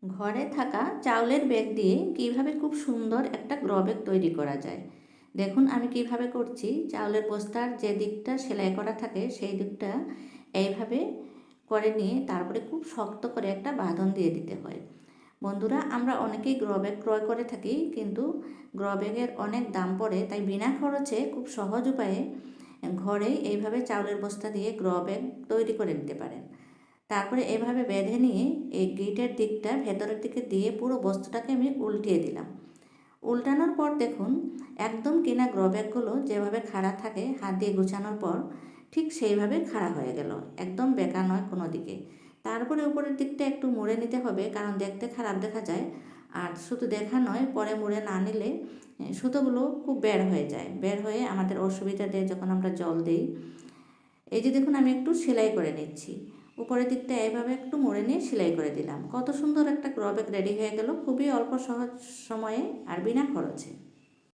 ঘরে থাকা চাউলের ব্যাগ দিয়ে কিভাবে খুব সুন্দর একটা গ্রো ব্যাগ তৈরি করা যায়। দেখুন আমি কিভাবে করছি। চাউলের বস্তার যে দিকটা সেলাই করা থাকে সেই দিকটা এইভাবে করে নিয়ে তারপরে খুব শক্ত করে একটা বাঁধন দিয়ে দিতে হয়। বন্ধুরা, আমরা অনেকেই গ্রো ব্যাগ ক্রয় করে থাকি, কিন্তু গ্রো ব্যাগের অনেক দাম পড়ে, তাই বিনা খরচে খুব সহজ উপায়ে ঘরেই এইভাবে চাউলের বস্তা দিয়ে গ্রো ব্যাগ তৈরি করে নিতে পারেন। তারপরে এভাবে বেঁধে নিয়ে এই গিটের দিকটা ভেতরের দিকে দিয়ে পুরো বস্তাটাকে আমি উল্টিয়ে দিলাম। উল্টানোর পর দেখুন একদম কেনা গ্রো ব্যাগগুলো যেভাবে খাড়া থাকে হাত দিয়ে গুছানোর পর, ঠিক সেইভাবে খাড়া হয়ে গেল, একদম বেঁকা নয় কোনো দিকে। তারপরে উপরের দিকটা একটু মুড়ে নিতে হবে, কারণ দেখতে খারাপ দেখা যায়। আর শুধু দেখা নয়, পরে মুড়ে না নিলে সুতোগুলো খুব বের হয়ে আমাদের অসুবিধা দেয় যখন আমরা জল দিই। এই যে দেখুন আমি একটু সেলাই করে নিচ্ছি, উপরের দিকটা এইভাবে একটু মুড়ে নিয়ে সেলাই করে দিলাম। কত সুন্দর একটা গ্রো ব্যাগ রেডি হয়ে গেল, খুবই অল্প সহজ সময়ে আর বিনা খরচে।